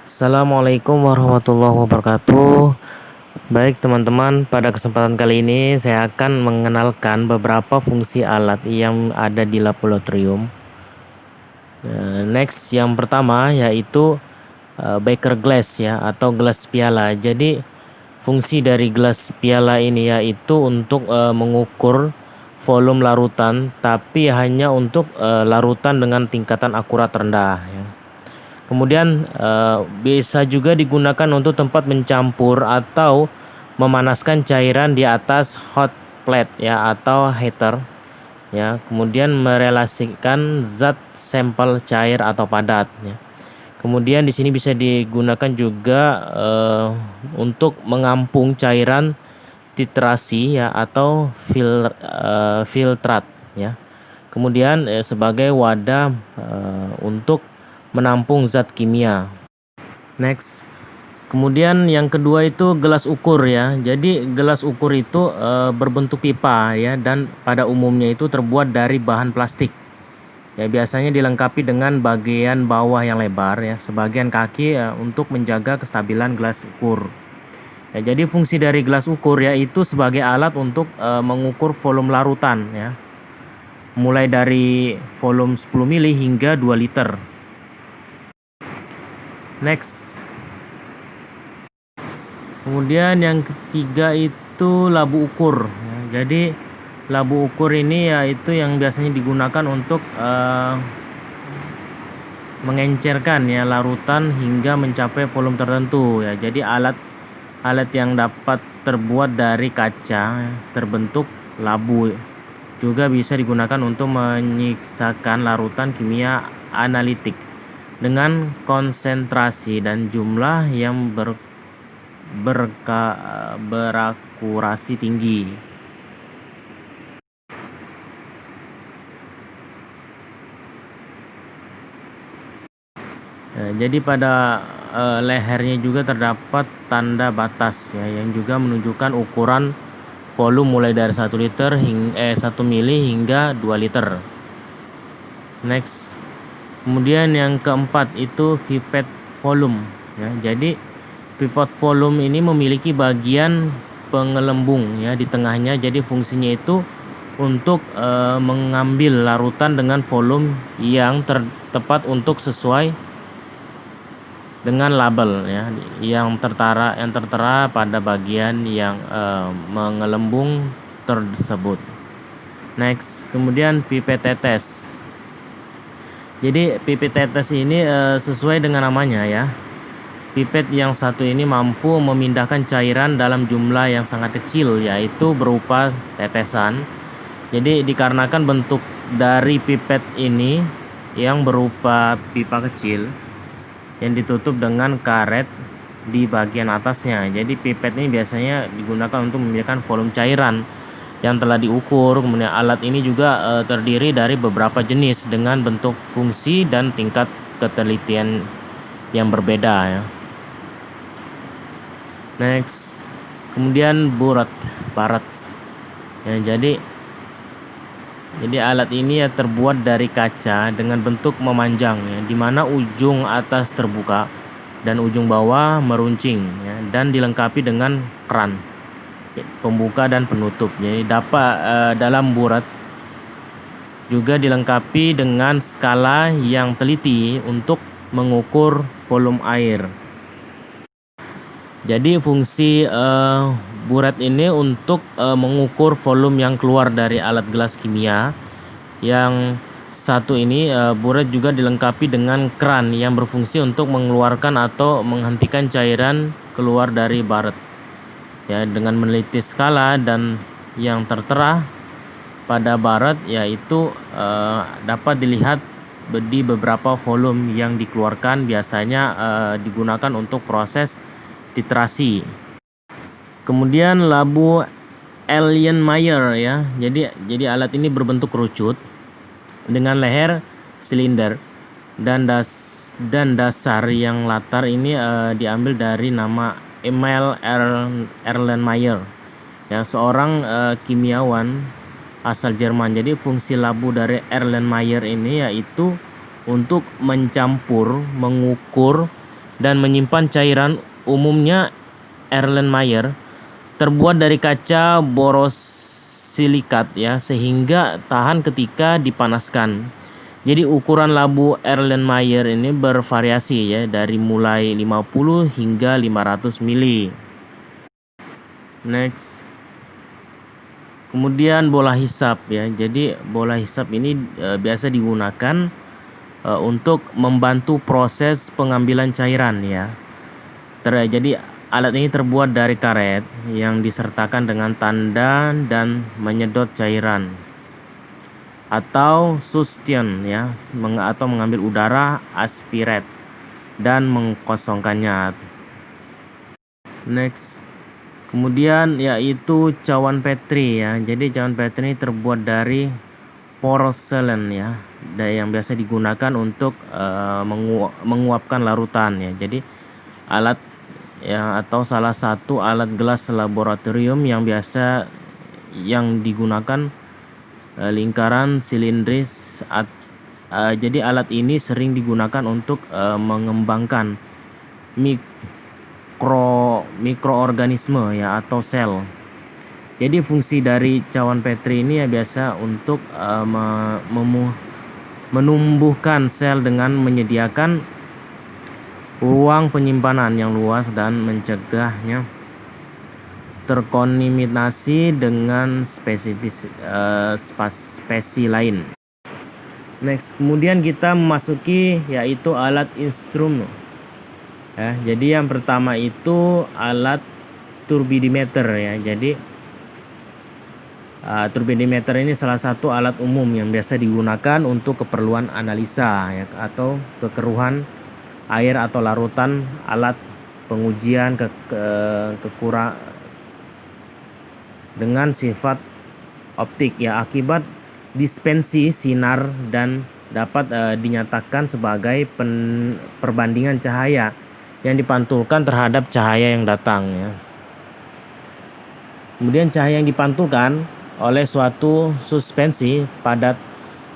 Assalamualaikum warahmatullahi wabarakatuh. Baik teman-teman, pada kesempatan kali ini saya akan mengenalkan beberapa fungsi alat yang ada di laboratorium. Next, yang pertama yaitu beaker glass ya, atau gelas piala. Jadi fungsi dari gelas piala ini yaitu untuk mengukur volume larutan, tapi hanya untuk larutan dengan tingkatan akurat rendah ya. Kemudian bisa juga digunakan untuk tempat mencampur atau memanaskan cairan di atas hot plate ya, atau heater ya. Kemudian merelasikan zat sampel cair atau padat ya. Kemudian di sini bisa digunakan juga untuk mengampung cairan titrasi ya, atau filtrat ya. Kemudian sebagai wadah untuk menampung zat kimia. Next. Kemudian yang kedua itu gelas ukur ya. Jadi gelas ukur itu berbentuk pipa ya, dan pada umumnya itu terbuat dari bahan plastik. Ya, biasanya dilengkapi dengan bagian bawah yang lebar ya, sebagian kaki ya, untuk menjaga kestabilan gelas ukur. Ya, jadi fungsi dari gelas ukur yaitu sebagai alat untuk mengukur volume larutan ya. Mulai dari volume 10 mili hingga 2 liter. Next. Kemudian yang ketiga itu labu ukur ya. Jadi labu ukur ini yaitu yang biasanya digunakan untuk mengencerkan ya larutan hingga mencapai volume tertentu ya. Jadi alat yang dapat terbuat dari kaca ya, terbentuk labu juga bisa digunakan untuk menyiksakan larutan kimia analitik dengan konsentrasi dan jumlah yang berakurasi tinggi. Jadi pada lehernya juga terdapat tanda batas ya, yang juga menunjukkan ukuran volume mulai dari 1 liter hingga 1 mili hingga 2 liter. Next. Kemudian yang keempat itu pipette volume ya. Jadi pivot volume ini memiliki bagian pengelembung ya di tengahnya. Jadi fungsinya itu untuk mengambil larutan dengan volume yang tepat untuk sesuai dengan label ya, yang tertera pada bagian yang mengelembung tersebut. Next. Kemudian pipet tetes. Jadi pipet tetes ini sesuai dengan namanya ya. Pipet yang satu ini mampu memindahkan cairan dalam jumlah yang sangat kecil, yaitu berupa tetesan. Jadi dikarenakan bentuk dari pipet ini yang berupa pipa kecil yang ditutup dengan karet di bagian atasnya. Jadi pipet ini biasanya digunakan untuk memindahkan volume cairan yang telah diukur. Kemudian alat ini juga terdiri dari beberapa jenis dengan bentuk, fungsi, dan tingkat ketelitian yang berbeda ya. Next. Kemudian barat ya. Jadi alat ini ya terbuat dari kaca dengan bentuk memanjang ya, di mana ujung atas terbuka dan ujung bawah meruncing ya, dan dilengkapi dengan keran pembuka dan penutup. Jadi dalam burat juga dilengkapi dengan skala yang teliti untuk mengukur volume air. Jadi fungsi buret ini untuk mengukur volume yang keluar dari alat gelas kimia. Yang satu ini buret juga dilengkapi dengan keran yang berfungsi untuk mengeluarkan atau menghentikan cairan keluar dari baret ya, dengan meneliti skala dan yang tertera pada baret yaitu dapat dilihat di beberapa volume yang dikeluarkan, biasanya digunakan untuk proses titrasi. Kemudian labu Erlenmeyer ya. Jadi alat ini berbentuk kerucut dengan leher silinder dan dasar yang latar ini diambil dari nama Emil Erlenmeyer ya, seorang kimiawan asal Jerman. Jadi fungsi labu dari Erlenmeyer ini yaitu untuk mencampur, mengukur dan menyimpan cairan, umumnya Erlenmeyer, terbuat dari kaca borosilikat ya, sehingga tahan ketika dipanaskan. Jadi ukuran labu Erlenmeyer ini bervariasi ya, dari mulai 50 hingga 500 mili. Next. Kemudian bola hisap ya. Jadi bola hisap ini biasa digunakan untuk membantu proses pengambilan cairan ya. Jadi alat ini terbuat dari karet yang disertakan dengan tanda dan menyedot cairan, atau suction ya, atau mengambil udara aspirate dan mengkosongkannya. Next. Kemudian yaitu cawan Petri ya. Jadi cawan Petri ini terbuat dari porselen ya, yang biasa digunakan untuk menguapkan larutan ya. Jadi alat ya, atau salah satu alat gelas laboratorium yang biasa yang digunakan lingkaran silindris. Jadi alat ini sering digunakan untuk mengembangkan mikroorganisme ya, atau sel. Jadi fungsi dari cawan Petri ini ya biasa untuk menumbuhkan sel dengan menyediakan ruang penyimpanan yang luas dan mencegahnya terkontaminasi dengan spesies lain. Next, kemudian kita memasuki yaitu alat instrumen. Ya, jadi yang pertama itu alat turbidimeter ya. Jadi turbidimeter ini salah satu alat umum yang biasa digunakan untuk keperluan analisa ya, atau kekeruhan air atau larutan, alat pengujian dengan sifat optik ya, akibat dispensi sinar, dan dapat dinyatakan sebagai perbandingan cahaya yang dipantulkan terhadap cahaya yang datang ya. Kemudian cahaya yang dipantulkan oleh suatu suspensi padat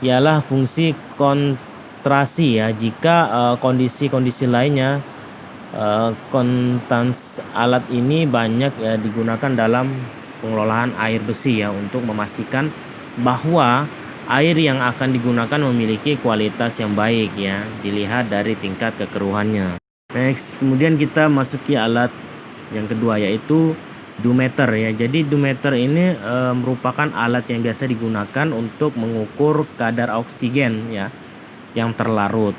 ialah fungsi kontrasi ya. Jika kondisi-kondisi lainnya, kontans alat ini banyak ya digunakan dalam pengelolaan air besi ya, untuk memastikan bahwa air yang akan digunakan memiliki kualitas yang baik ya, dilihat dari tingkat kekeruhannya. Next, kemudian kita masuki alat yang kedua yaitu dumeter ya. Jadi dumeter ini merupakan alat yang biasa digunakan untuk mengukur kadar oksigen ya yang terlarut.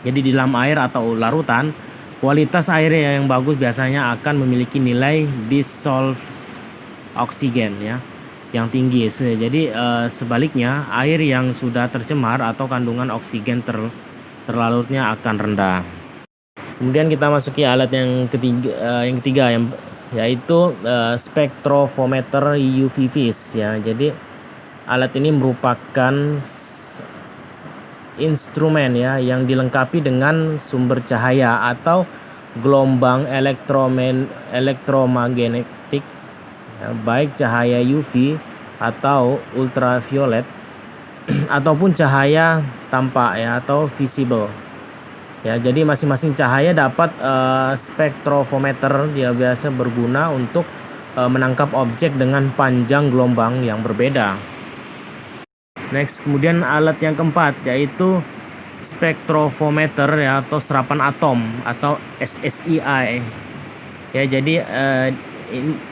Jadi di dalam air atau larutan, kualitas air yang bagus biasanya akan memiliki nilai dissolved oksigen ya yang tinggi. Jadi sebaliknya, air yang sudah tercemar atau kandungan oksigen terlarutnya akan rendah. Kemudian kita masuki alat yang ketiga yaitu spektrofometer UV-vis ya. Jadi alat ini merupakan instrumen ya yang dilengkapi dengan sumber cahaya atau gelombang elektromagnetik ya, baik cahaya UV atau ultraviolet ataupun cahaya tampak ya, atau visible ya. Jadi masing-masing cahaya dapat spektrofometer dia biasa berguna untuk menangkap objek dengan panjang gelombang yang berbeda. Next, kemudian alat yang keempat yaitu spektrofometer ya, atau serapan atom atau SSII ya. Jadi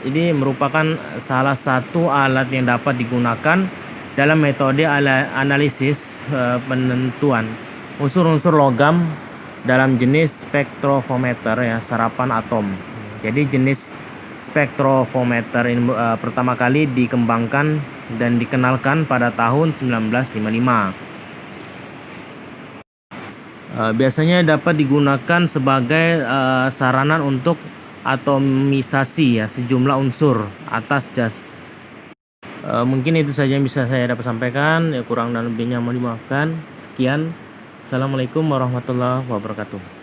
ini merupakan salah satu alat yang dapat digunakan dalam metode analisis penentuan unsur-unsur logam dalam jenis spektrofometer ya, serapan atom. Jadi jenis spektrofometer ini pertama kali dikembangkan dan dikenalkan pada tahun 1955. Biasanya dapat digunakan sebagai saranan untuk atomisasi ya sejumlah unsur atas jas. Mungkin itu saja yang bisa saya dapat sampaikan ya, kurang dan lebihnya mohon dimaafkan. Sekian, assalamualaikum warahmatullahi wabarakatuh.